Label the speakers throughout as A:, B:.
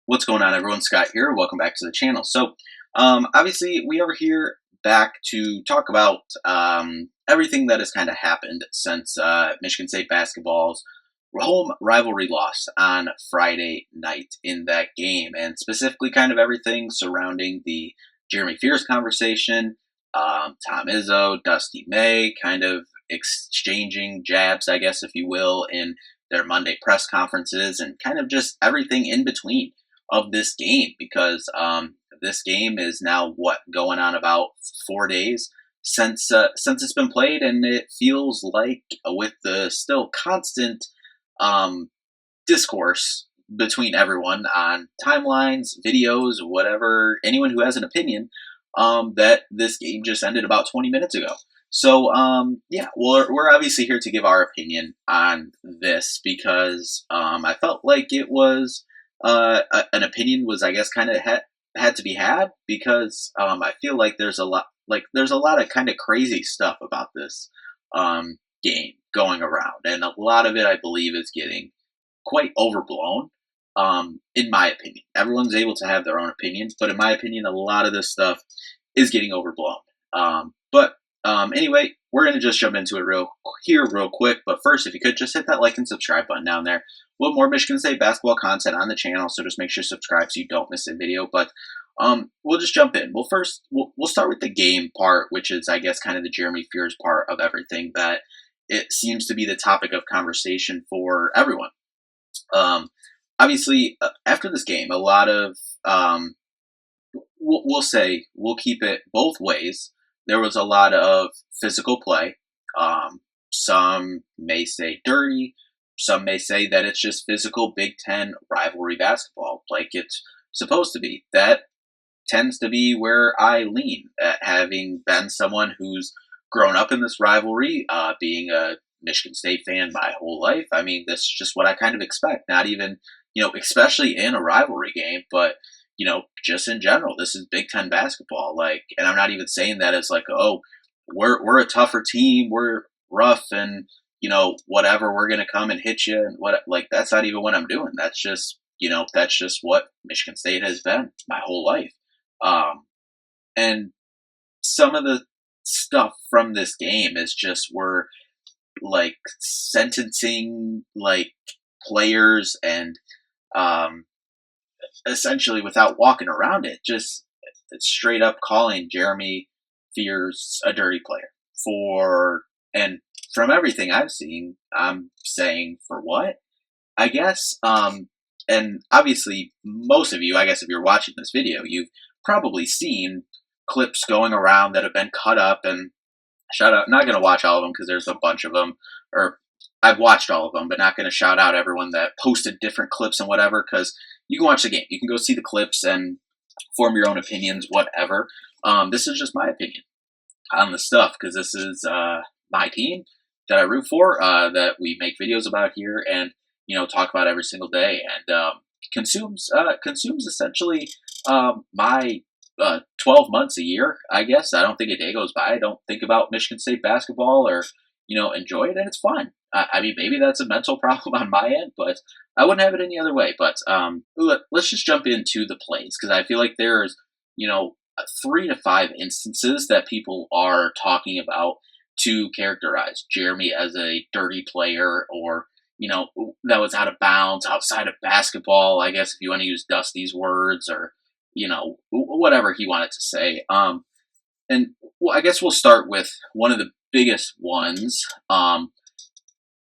A: What's going on, everyone? Scott here. Welcome back to the channel. Obviously, we are here back to talk about everything that has kind of happened since Michigan State basketball's home rivalry loss on Friday night in that game, and specifically kind of everything surrounding the Jeremy Fears conversation, Tom Izzo, Dusty May, kind of exchanging jabs, I guess, if you will, in their Monday press conferences, and kind of just everything in between of this game because this game is now going on about 4 days since it's been played, and it feels like with the still constant um, discourse between everyone on timelines, videos, whatever, anyone who has an opinion, that this game just ended about 20 minutes ago. Yeah, we're obviously here to give our opinion on this because I felt like it was an opinion was, I guess, kind of had to be had because I feel like there's a lot of kind of crazy stuff about this game going around, and a lot of it, I believe, is getting quite overblown. In my opinion, everyone's able to have their own opinions, but in my opinion, a lot of this stuff is getting overblown. Anyway, we're gonna just jump into it real quick. But first, if you could just hit that like and subscribe button down there. We'll have more Michigan State basketball content on the channel, so just make sure to subscribe so you don't miss a video. But we'll just jump in. Well, first, we'll start with the game part, which is, I guess, kind of the Jeremy Fears part of everything that it seems to be the topic of conversation for everyone. Obviously, after this game, a lot of we'll say we'll keep it both ways. There was a lot of physical play. Some may say dirty. Some may say that it's just physical Big Ten rivalry basketball, like it's supposed to be. That tends to be where I lean, at having been someone who's grown up in this rivalry, being a Michigan State fan my whole life. I mean, this is just what I kind of expect. Not even, especially in a rivalry game, but just in general, this is Big Ten basketball. Like, and I'm not even saying that as like, oh, we're a tougher team, we're rough, and whatever, we're gonna come and hit you, and what, like, that's not even what I'm doing. That's just what Michigan State has been my whole life. And some of the stuff from this game is just we're like sentencing like players and essentially without walking around it, just straight up calling Jeremy Fears a dirty player and from everything I've seen, I'm saying for what? I guess, and obviously most of you, I guess if you're watching this video, you've probably seen clips going around that have been cut up, and shout out, not going to watch all of them because there's a bunch of them, or I've watched all of them, but not going to shout out everyone that posted different clips and whatever, because you can watch the game. You can go see the clips and form your own opinions, whatever. This is just my opinion on the stuff because this is my team that I root for, that we make videos about here and talk about every single day, and consumes essentially my 12 months a year, I guess. I don't think a day goes by I don't think about Michigan State basketball or enjoy it, and it's fun. I mean, maybe that's a mental problem on my end, but I wouldn't have it any other way. But let's just jump into the plays because I feel like there's 3 to 5 instances that people are talking about to characterize Jeremy as a dirty player, or that was out of bounds, outside of basketball, I guess, if you want to use Dusty's words, or whatever he wanted to say. And well, I guess we'll start with one of the biggest ones.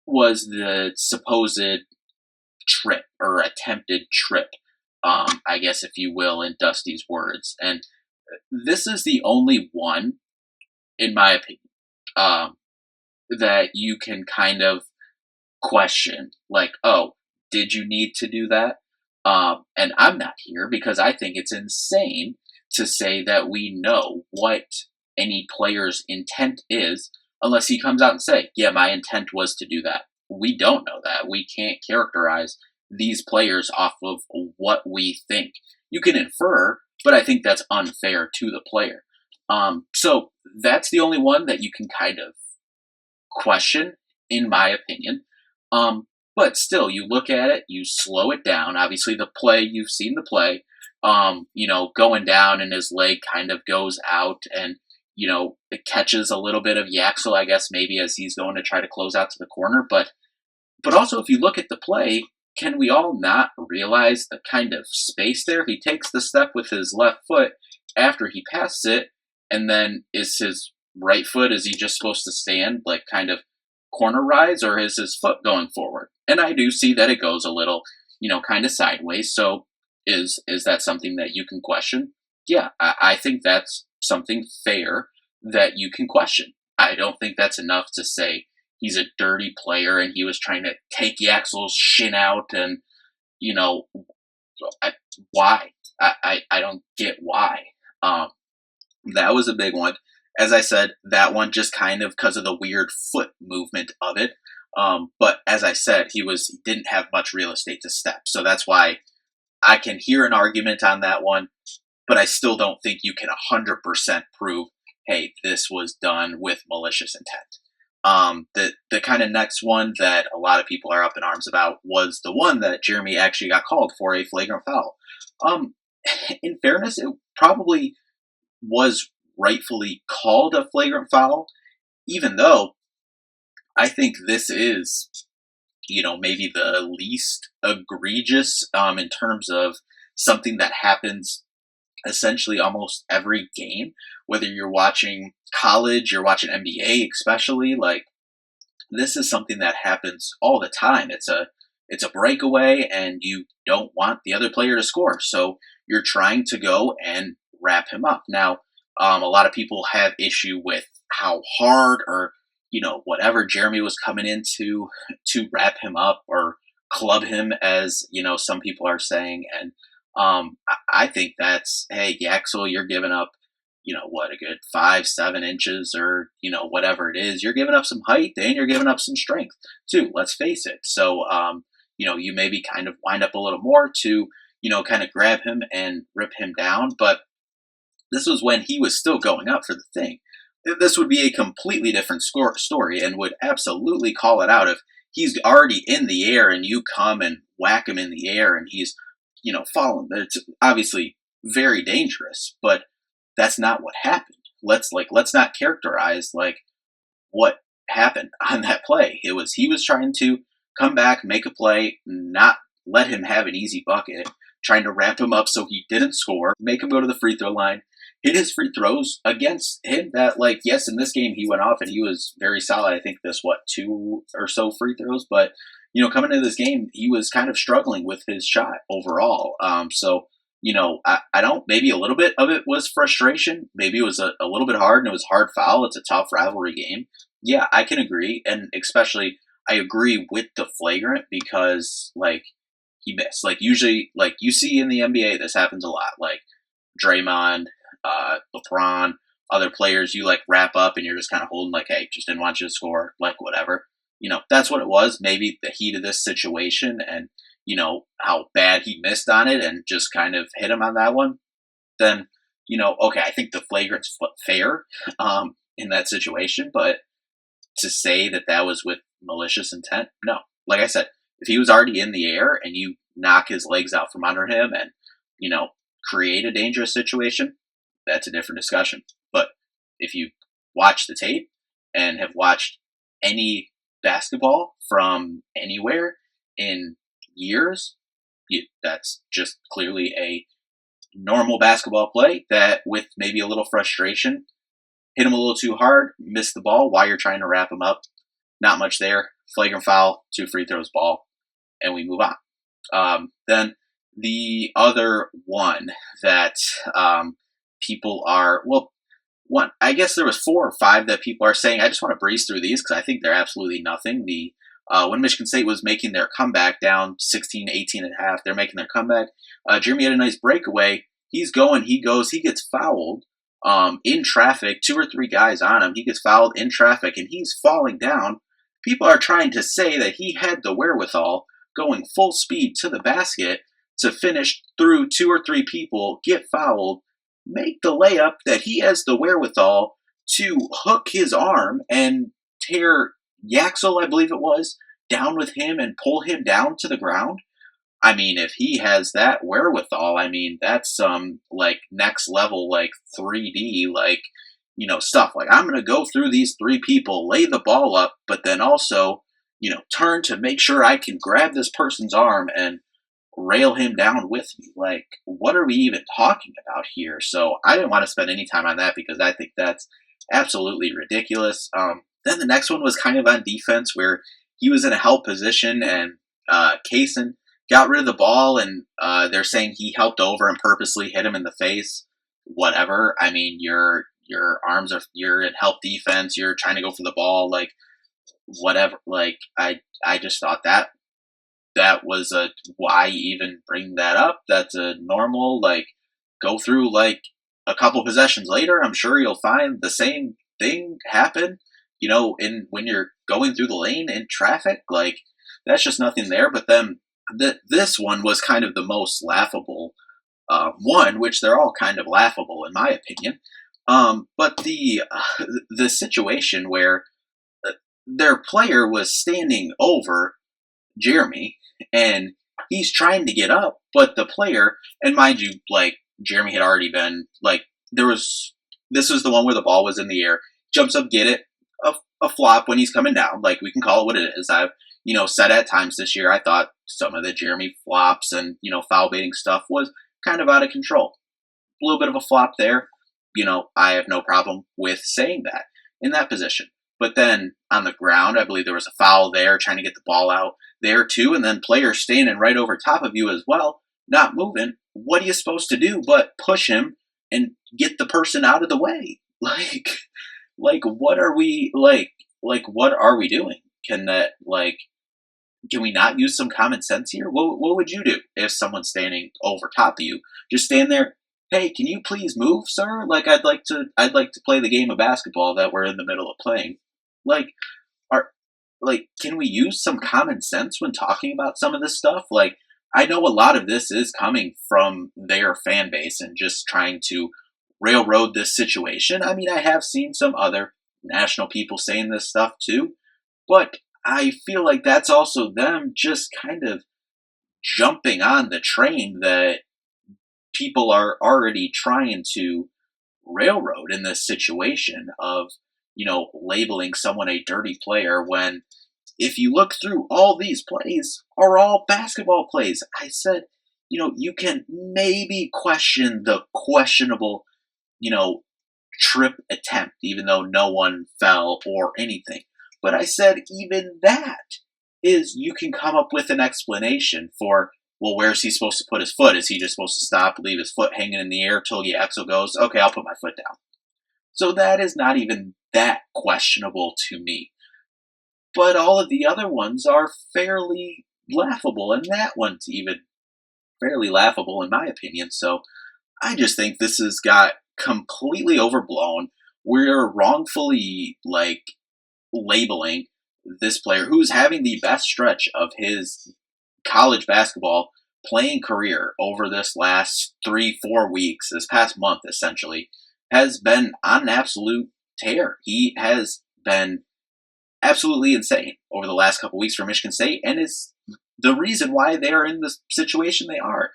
A: Was the supposed trip or attempted trip, I guess, if you will, in Dusty's words. And this is the only one, in my opinion, that you can kind of question, like, oh, did you need to do that? And I'm not here because I think it's insane to say that we know what any player's intent is unless he comes out and say, yeah, my intent was to do that. We don't know that. We can't characterize these players off of what we think. You can infer, but I think that's unfair to the player. So that's the only one that you can kind of question, in my opinion. But still, you look at it, you slow it down. Obviously, the play, you've seen the play, going down and his leg kind of goes out and, it catches a little bit of Yaxel, I guess, maybe as he's going to try to close out to the corner. But also, if you look at the play, can we all not realize the kind of space there? He takes the step with his left foot after he passes it, and then is his right foot, is he just supposed to stand, like kind of corner rise, or is his foot going forward? And I do see that it goes a little, kind of sideways. So is that something that you can question? Yeah, I think that's something fair that you can question. I don't think that's enough to say he's a dirty player and he was trying to take Yaxel's shin out and, you know, why? I don't get why. That was a big one. As I said, that one just kind of because of the weird foot movement of it. But as I said, he didn't have much real estate to step. So that's why I can hear an argument on that one, but I still don't think you can 100% prove, hey, this was done with malicious intent. The kind of next one that a lot of people are up in arms about was the one that Jeremy actually got called for a flagrant foul. In fairness, it probably was rightfully called a flagrant foul, even though I think this is, maybe the least egregious in terms of something that happens essentially almost every game, whether you're watching college, you're watching NBA, especially. Like, this is something that happens all the time. It's a breakaway, and you don't want the other player to score, so you're trying to go and wrap him up. Now, a lot of people have issue with how hard or whatever Jeremy was coming in to wrap him up or club him, as some people are saying. And I think that's, hey, Yaxel, you're giving up what, a good 5-7 inches or whatever it is. You're giving up some height and you're giving up some strength too, let's face it. So you maybe kind of wind up a little more to kind of grab him and rip him down. But this was when he was still going up for the thing. This would be a completely different story and would absolutely call it out if he's already in the air and you come and whack him in the air and he's, falling. It's obviously very dangerous, but that's not what happened. Let's not characterize like what happened on that play. He was trying to come back, make a play, not let him have an easy bucket, trying to wrap him up so he didn't score, make him go to the free throw line, hit his free throws against him that, like, yes, in this game he went off and he was very solid. I think this, 2 or so free throws, but, coming into this game, he was kind of struggling with his shot overall. So, I don't, maybe a little bit of it was frustration. Maybe it was a little bit hard and it was a hard foul. It's a tough rivalry game. Yeah, I can agree. And especially I agree with the flagrant because, like, he missed. Like, usually, like, you see in the NBA, this happens a lot. Like, Draymond, LeBron, other players, you like wrap up and you're just kind of holding like, hey, just didn't want you to score, like whatever. That's what it was. Maybe the heat of this situation and, how bad he missed on it and just kind of hit him on that one. Then, okay, I think the flagrant's fair in that situation. But to say that that was with malicious intent, no. Like I said, if he was already in the air and you knock his legs out from under him and, create a dangerous situation, that's a different discussion. But if you watch the tape and have watched any basketball from anywhere in years, that's just clearly a normal basketball play that, with maybe a little frustration, hit him a little too hard, missed the ball while you're trying to wrap him up. Not much there. Flagrant foul, 2 free throws, ball, and we move on. Then the other one that people are, I guess there was 4 or 5 that people are saying. I just want to breeze through these because I think they're absolutely nothing. When Michigan State was making their comeback down 16, 18 and a half, they're making their comeback. Jeremy had a nice breakaway. He gets fouled in traffic, 2 or 3 guys on him. He gets fouled in traffic and he's falling down. People are trying to say that he had the wherewithal going full speed to the basket to finish through 2 or 3 people, get fouled, make the layup, that he has the wherewithal to hook his arm and tear Yaxel, I believe it was, down with him and pull him down to the ground. I mean, if he has that wherewithal, I mean, that's some like next level, like 3D, like, stuff. Like, I'm going to go through these three people, lay the ball up, but then also, turn to make sure I can grab this person's arm and rail him down with me. Like, what are we even talking about here? So I didn't want to spend any time on that because I think that's absolutely ridiculous. Then the next one was kind of on defense where he was in a help position and Kaysen got rid of the ball and they're saying he helped over and purposely hit him in the face. Whatever. I mean, your arms are, you're in help defense. You're trying to go for the ball. Like, whatever. Like, I just thought that was a, why even bring that up? That's a normal, like, go through like a couple possessions later, I'm sure you'll find the same thing happen, in when you're going through the lane in traffic. Like, that's just nothing there. But then this one was kind of the most laughable one, which they're all kind of laughable in my opinion. But the situation where their player was standing over Jeremy and he's trying to get up, but the player, and mind you, like, Jeremy had already been, like, this was the one where the ball was in the air, jumps up, get it, a flop when he's coming down. Like, we can call it what it is. I've, said at times this year, I thought some of the Jeremy flops and, foul baiting stuff was kind of out of control. A little bit of a flop there. I have no problem with saying that in that position. But then on the ground, I believe there was a foul there, trying to get the ball out there too, and then players standing right over top of you as well, not moving. What are you supposed to do but push him and get the person out of the way? Like what are we what are we doing? Can we not use some common sense here? What would you do if someone's standing over top of you? Just stand there. Hey, can you please move, sir? Like, I'd like to play the game of basketball that we're in the middle of playing. Like, can we use some common sense when talking about some of this stuff? Like, I know a lot of this is coming from their fan base and just trying to railroad this situation. I mean, I have seen some other national people saying this stuff too, but I feel like that's also them just kind of jumping on the train that people are already trying to railroad in this situation of, labeling someone a dirty player when, if you look through, all these plays are all basketball plays. I said, you can maybe question the questionable, trip attempt, even though no one fell or anything. But I said, even that is, you can come up with an explanation for, well, where's he supposed to put his foot? Is he just supposed to stop, leave his foot hanging in the air till Exo goes, okay, I'll put my foot down? So that is not even that questionable to me. But all of the other ones are fairly laughable, and that one's even fairly laughable in my opinion. So I just think this has got completely overblown. We're wrongfully, labeling this player who's having the best stretch of his college basketball playing career over this last 3-4 weeks, this past month essentially, has been on an absolute tear. He has been absolutely insane over the last couple weeks for Michigan State, and is the reason why they are in the situation they are.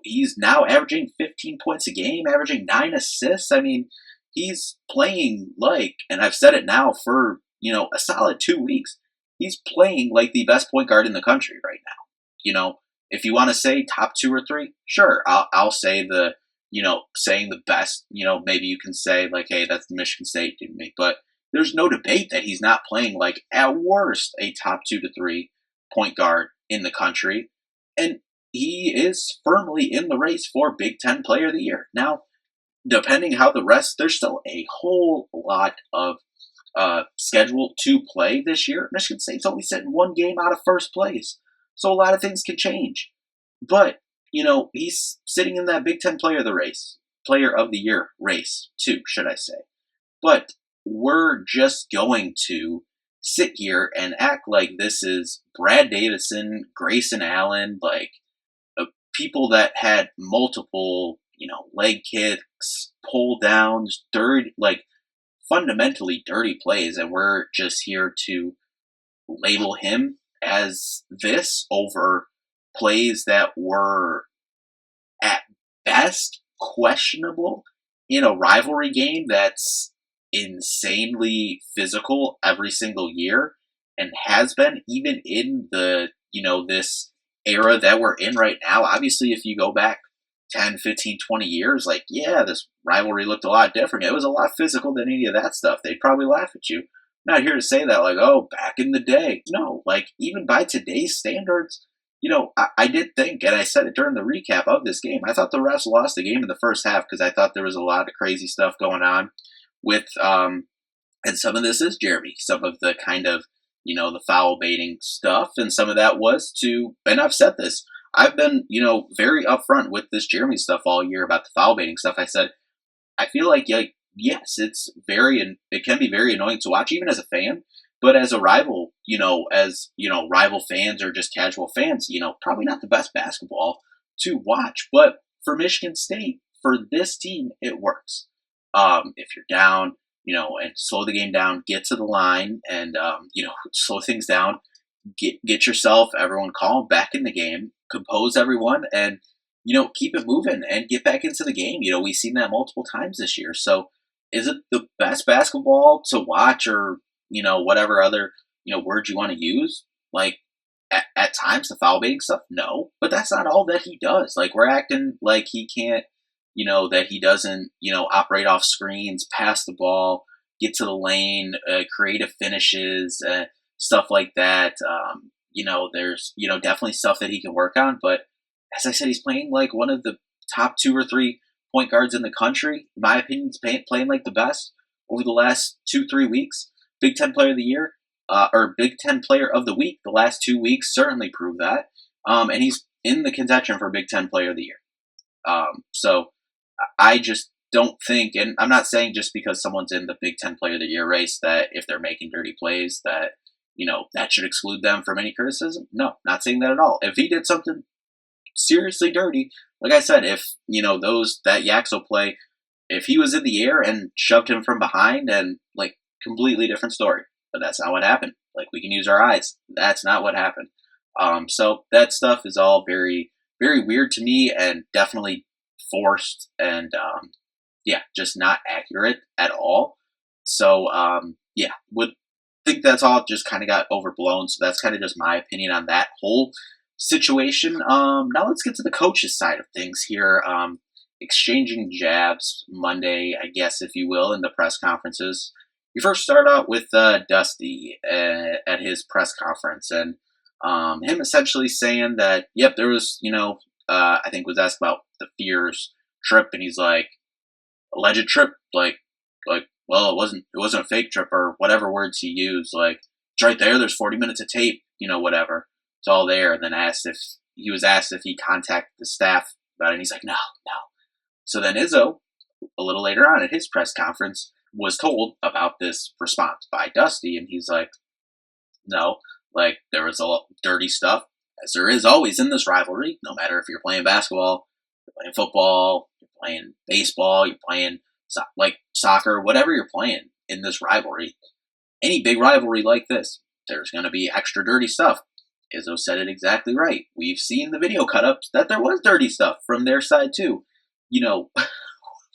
A: He's now averaging 15 points a game, averaging 9 assists. I mean, he's playing and I've said it now for, a solid 2 weeks, he's playing like the best point guard in the country right now. If you want to say top 2 or 3, sure, I'll say saying the best, maybe you can say hey, that's the Michigan State dude, but there's no debate that he's not playing at worst a top 2 to 3 point guard in the country. And he is firmly in the race for Big Ten Player of the Year. Now, depending how the rest, there's still a whole lot of schedule to play this year. Michigan State's only sitting 1 game out of first place. So a lot of things can change. But, he's sitting in that Big Ten Player of the Year race too, should I say. But we're just going to sit here and act like this is Brad Davison, Grayson Allen, people that had multiple, leg kicks, pull downs, dirty, fundamentally dirty plays, and we're just here to label him as this over plays that were at best questionable in a rivalry game that's insanely physical every single year and has been even in the, this era that we're in right now. Obviously, if you go back 10, 15, 20 years, like, yeah, this rivalry looked a lot different. It was a lot physical than any of that stuff. They'd probably laugh at you. I'm not here to say that, like, oh, back in the day. No, like, even by today's standards, I did think, and I said it during the recap of this game, I thought the refs lost the game in the first half because I thought there was a lot of crazy stuff going on with, and some of this is Jeremy, some of the kind of, the foul baiting stuff, and some of that was and I've said this, I've been, very upfront with this Jeremy stuff all year about the foul baiting stuff. I said, I feel like yes, it can be very annoying to watch, even as a fan. But as a rival, rival fans or just casual fans, probably not the best basketball to watch. But for Michigan State, for this team, it works. If you're down, and slow the game down, get to the line and, slow things down, get yourself, everyone calm, back in the game, compose everyone, and, keep it moving and get back into the game. We've seen that multiple times this year. So is it the best basketball to watch or, whatever other, words you want to use? Like, at times, the foul baiting stuff, no. But that's not all that he does. Like, we're acting like he can't, that he doesn't, operate off screens, pass the ball, get to the lane, creative finishes, stuff like that. There's, definitely stuff that he can work on. But as I said, he's playing like one of the top 2 or 3 point guards in the country. In my opinion, he's playing like the best over the last 2-3 weeks. Big Ten Player of the Year, or Big Ten Player of the Week. The last 2 weeks certainly prove that. And he's in the contention for Big Ten Player of the Year. So I just don't think, and I'm not saying just because someone's in the Big Ten Player of the Year race that if they're making dirty plays that, that should exclude them from any criticism. No, not saying that at all. If he did something seriously dirty, like I said, if, that Yaxo play, if he was in the air and shoved him from behind and like completely different story, but that's not what happened. Like we can use our eyes. That's not what happened. So that stuff is all very, very weird to me and definitely forced and, just not accurate at all. So, would think that's all just kind of got overblown. So that's kind of just my opinion on that whole situation. Now let's get to the coaches side of things here. Exchanging jabs Monday, I guess, if you will, in the press conferences. You first start out with Dusty at his press conference and him essentially saying that, yep, there was, I think was asked about the Fears trip, and he's like, alleged trip, like, well, it wasn't a fake trip or whatever words he used. Like, it's right there. There's 40 minutes of tape, whatever. It's all there. And then he was asked if he contacted the staff about it, and he's like, no. So then Izzo, a little later on at his press conference, was told about this response by Dusty, and he's like, no, like, there was a lot of dirty stuff, as there is always in this rivalry, no matter if you're playing basketball, you're playing football, you're playing baseball, you're playing soccer, whatever you're playing in this rivalry. Any big rivalry like this, there's going to be extra dirty stuff. Izzo said it exactly right. We've seen the video cut-ups that there was dirty stuff from their side too.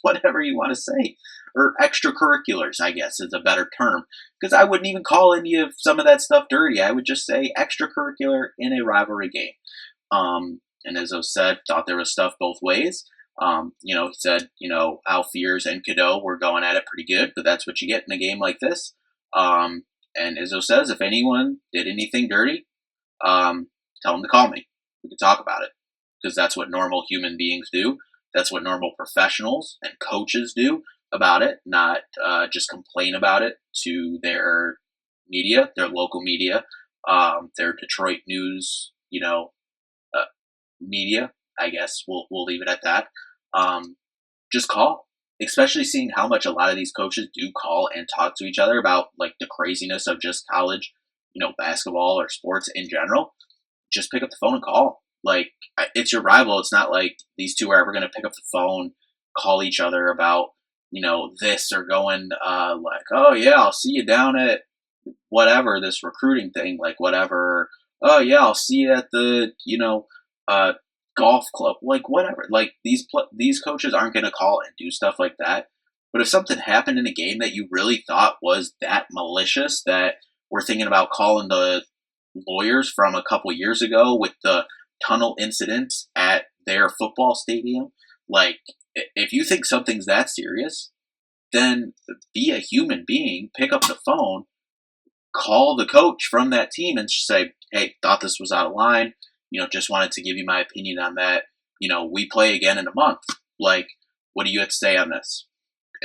A: Whatever you want to say. Or extracurriculars, I guess, is a better term. Because I wouldn't even call any of some of that stuff dirty. I would just say extracurricular in a rivalry game. And Izzo said, thought there was stuff both ways. He said, Al Fears and Cadeau were going at it pretty good, but that's what you get in a game like this. And Izzo says, if anyone did anything dirty, tell them to call me. We can talk about it. Because that's what normal human beings do. That's what normal professionals and coaches do about it, not just complain about it to their media, their local media, their Detroit news, media. I guess we'll leave it at that. Just call, especially seeing how much a lot of these coaches do call and talk to each other about like the craziness of just college, basketball or sports in general. Just pick up the phone and call. Like, it's your rival. It's not like these two are ever going to pick up the phone, call each other about, this or going like, oh yeah, I'll see you down at, whatever, this recruiting thing, like whatever, oh yeah, I'll see you at the, uh, golf club, like whatever. Like these coaches aren't going to call and do stuff like that. But if something happened in a game that you really thought was that malicious, that we're thinking about calling the lawyers from a couple years ago with the tunnel incident at their football stadium, like if you think something's that serious, then be a human being, pick up the phone, call the coach from that team and just say, hey, thought this was out of line. Just wanted to give you my opinion on that. We play again in a month. Like, what do you have to say on this?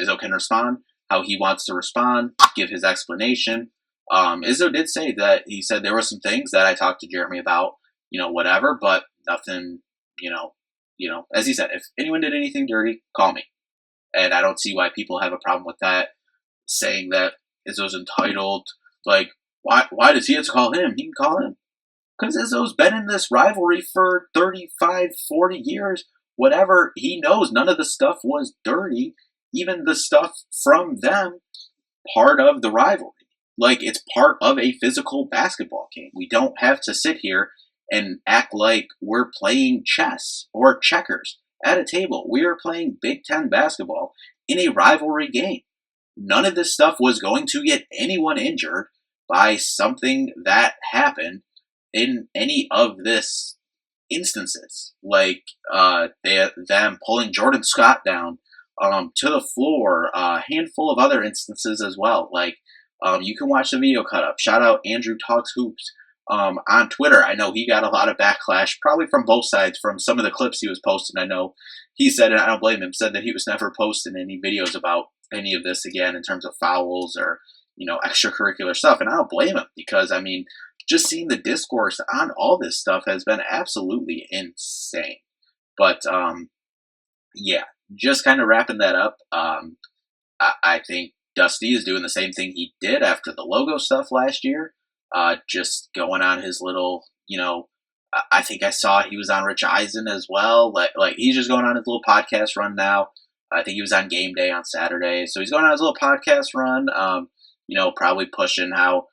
A: Izzo can respond how he wants to respond, give his explanation. Izzo did say that he said there were some things that I talked to Jeremy about, whatever, but nothing, as he said, if anyone did anything dirty, call me. And I don't see why people have a problem with that, saying that Izzo's entitled. Like, why does he have to call him? He can call him. Because Izzo's been in this rivalry for 35, 40 years. Whatever, he knows none of the stuff was dirty. Even the stuff from them, part of the rivalry. Like, it's part of a physical basketball game. We don't have to sit here and act like we're playing chess or checkers at a table. We are playing Big Ten basketball in a rivalry game. None of this stuff was going to get anyone injured by something that happened in any of this instances. Like them pulling Jordan Scott down to the floor, a handful of other instances as well. Like you can watch the video cut up. Shout out Andrew Talks Hoops on Twitter. I know he got a lot of backlash, probably from both sides, from some of the clips he was posting. I know he said, and I don't blame him, said that he was never posting any videos about any of this again in terms of fouls or, extracurricular stuff. And I don't blame him because, I mean, just seeing the discourse on all this stuff has been absolutely insane. But, yeah, just kind of wrapping that up. I think Dusty is doing the same thing he did after the logo stuff last year. Just going on his little, I think I saw he was on Rich Eisen as well. Like he's just going on his little podcast run now. I think he was on Game Day on Saturday. So he's going on his little podcast run, probably pushing how,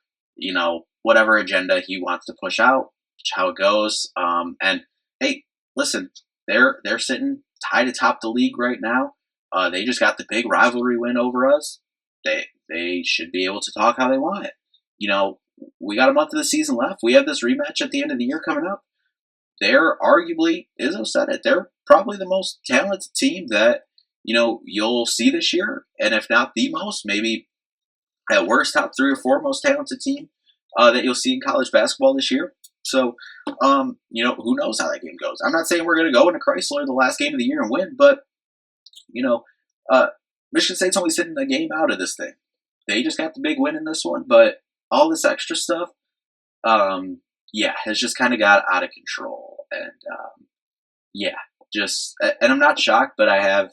A: whatever agenda he wants to push out, how it goes. And hey, listen, they're sitting tied atop the league right now. They just got the big rivalry win over us. They should be able to talk how they want it. We got a month of the season left. We have this rematch at the end of the year coming up. They're arguably, Izzo said it, they're probably the most talented team that, you'll see this year. And if not the most, maybe at worst, top 3 or 4 most talented team that you'll see in college basketball this year. So, who knows how that game goes. I'm not saying we're going to go into Chrysler the last game of the year and win, but, Michigan State's only sitting a game out of this thing. They just got the big win in this one, but all this extra stuff, has just kind of got out of control. And, and I'm not shocked, but I have,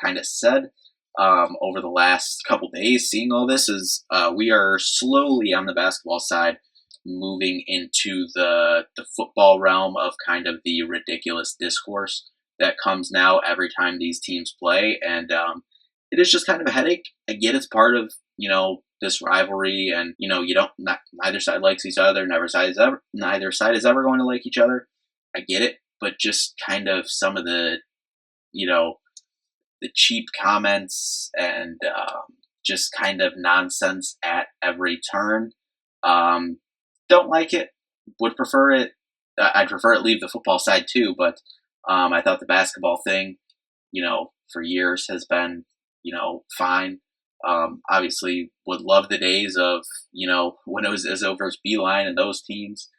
A: kind of said over the last couple days, seeing all this is we are slowly on the basketball side moving into the football realm of kind of the ridiculous discourse that comes now every time these teams play. And it is just kind of a headache. I get it's part of, this rivalry, and neither side likes each other. Neither side is ever going to like each other. I get it, but just kind of some of the, the cheap comments and just kind of nonsense at every turn. Don't like it. Would prefer it. I'd prefer it leave the football side too, but I thought the basketball thing, for years has been, fine. Obviously would love the days of, when it was Izzo versus Beeline and those teams.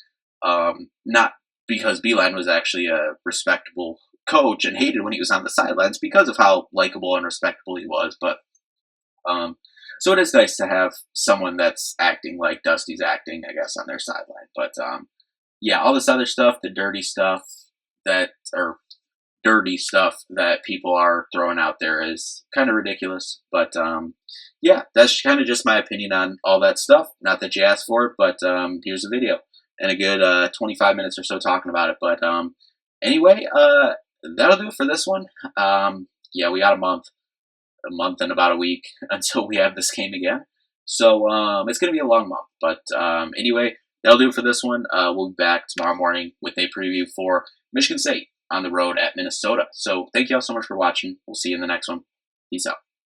A: Not because Beeline was actually a respectable coach and hated when he was on the sidelines because of how likable and respectable he was. But, so it is nice to have someone that's acting like Dusty's acting, I guess, on their sideline. But, all this other stuff, the dirty stuff that people are throwing out there is kind of ridiculous. But, that's kind of just my opinion on all that stuff. Not that you asked for it, but here's a video and a good 25 minutes or so talking about it. But anyway, that'll do it for this one. We got a month and about a week until we have this game again. So it's going to be a long month. But anyway, that'll do it for this one. We'll be back tomorrow morning with a preview for Michigan State on the road at Minnesota. So thank you all so much for watching. We'll see you in the next one. Peace out.